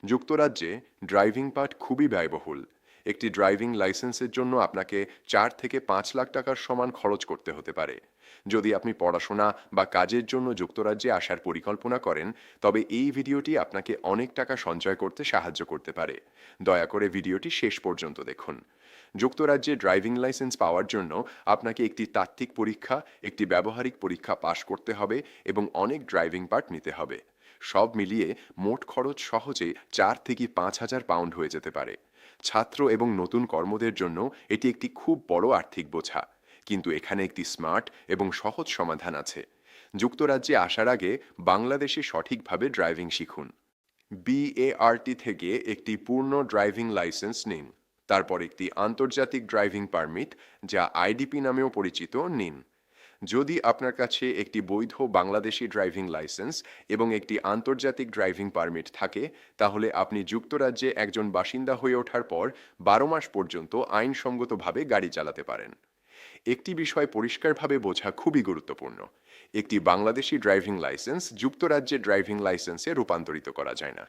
যুক্তরাজ্যে ড্রাইভিং পাঠ খুবই ব্যয়বহুল। একটি ড্রাইভিং লাইসেন্সের জন্য আপনাকে 4 থেকে 5 লাখ টাকার সমান খরচ করতে হতে পারে। যদি আপনি পড়াশোনা বা কাজের জন্য যুক্তরাজ্যে আসার পরিকল্পনা করেন, তবে এই ভিডিওটি আপনাকে অনেক টাকা সঞ্চয় করতে সাহায্য করতে পারে। দয়া করে ভিডিওটি শেষ পর্যন্ত দেখুন। যুক্তরাজ্যে ড্রাইভিং লাইসেন্স পাওয়ার জন্য আপনাকে একটি তাত্ত্বিক পরীক্ষা, একটি ব্যবহারিক পরীক্ষা পাশ করতে হবে এবং অনেক ড্রাইভিং পাঠ নিতে হবে। সব মিলিয়ে মোট খরচ সহজে 4 থেকে 5 হাজার পাউন্ড হয়ে যেতে পারে। ছাত্র এবং নতুন কর্মদের জন্য এটি একটি খুব বড় আর্থিক বোঝা। কিন্তু এখানে একটি স্মার্ট এবং সহজ সমাধান আছে। যুক্তরাজ্যে আসার আগে বাংলাদেশে সঠিকভাবে ড্রাইভিং শিখুন। বিএআরটি থেকে একটি পূর্ণ ড্রাইভিং লাইসেন্স নিন। তারপর একটি আন্তর্জাতিক ড্রাইভিং পারমিট, যা আইডিপি নামেও পরিচিত, নিন। যদি আপনার কাছে একটি বৈধ বাংলাদেশি ড্রাইভিং লাইসেন্স এবং একটি আন্তর্জাতিক ড্রাইভিং পারমিট থাকে, তাহলে আপনি যুক্তরাজ্যে একজন বাসিন্দা হয়ে ওঠার পর 12 মাস পর্যন্ত আইনসঙ্গতভাবে গাড়ি চালাতে পারেন। একটি বিষয় পরিষ্কারভাবে বোঝা খুবই গুরুত্বপূর্ণ। একটি বাংলাদেশি ড্রাইভিং লাইসেন্স যুক্তরাজ্যের ড্রাইভিং লাইসেন্সে রূপান্তরিত করা যায় না।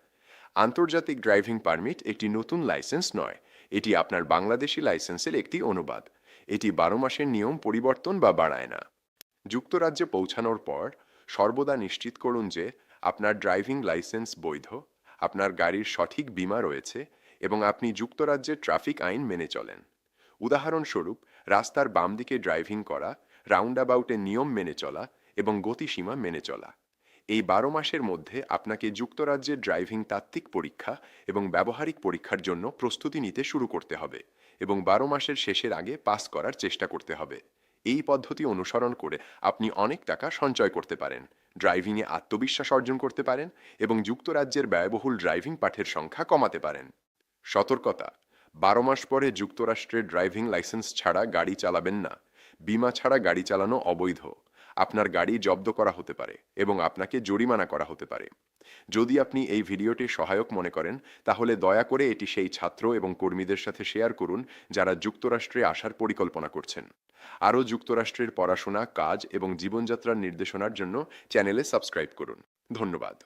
আন্তর্জাতিক ড্রাইভিং পারমিট একটি নতুন লাইসেন্স নয়, এটি আপনার বাংলাদেশি লাইসেন্সের একটি অনুবাদ। এটি 12 মাসের নিয়ম পরিবর্তন বা বাড়ায় না। যুক্তরাজ্যে পৌঁছানোর পর সর্বদা নিশ্চিত করুন যে আপনার ড্রাইভিং লাইসেন্স বৈধ, আপনার গাড়ির সঠিক বীমা রয়েছে এবং আপনি যুক্তরাজ্যের ট্রাফিক আইন মেনে চলেন। উদাহরণস্বরূপ, রাস্তার বাম দিকে ড্রাইভিং করা, রাউন্ড অ্যাবাউটে নিয়ম মেনে চলা এবং গতিসীমা মেনে চলা। এই 12 মাসের মধ্যে আপনাকে যুক্তরাজ্যের ড্রাইভিং তাত্ত্বিক পরীক্ষা এবং ব্যবহারিক পরীক্ষার জন্য প্রস্তুতি নিতে শুরু করতে হবে এবং 12 মাসের শেষের আগে পাস করার চেষ্টা করতে হবে। এই পদ্ধতি অনুসরণ করে আপনি অনেক টাকা সঞ্চয় করতে পারেন, ড্রাইভিংয়ে আত্মবিশ্বাস অর্জন করতে পারেন এবং যুক্তরাজ্যের ব্যয়বহুল ড্রাইভিং পাঠের সংখ্যা কমাতে পারেন। সতর্কতা: 12 মাস পরে যুক্তরাষ্ট্রের ড্রাইভিং লাইসেন্স ছাড়া গাড়ি চালাবেন না। বিমা ছাড়া গাড়ি চালানো অবৈধ। আপনার গাড়ি জব্দ করা হতে পারে এবং আপনাকে জরিমানা করা হতে পারে। যদি আপনি এই ভিডিওটি সহায়ক মনে করেন, তাহলে দয়া করে এটি সেই ছাত্র এবং কর্মীদের সাথে শেয়ার করুন যারা যুক্তরাষ্ট্রে আসার পরিকল্পনা করছেন। আরও যুক্তরাষ্ট্রের পড়াশোনা, কাজ এবং জীবনযাত্রার নির্দেশনার জন্য চ্যানেলে সাবস্ক্রাইব করুন। ধন্যবাদ।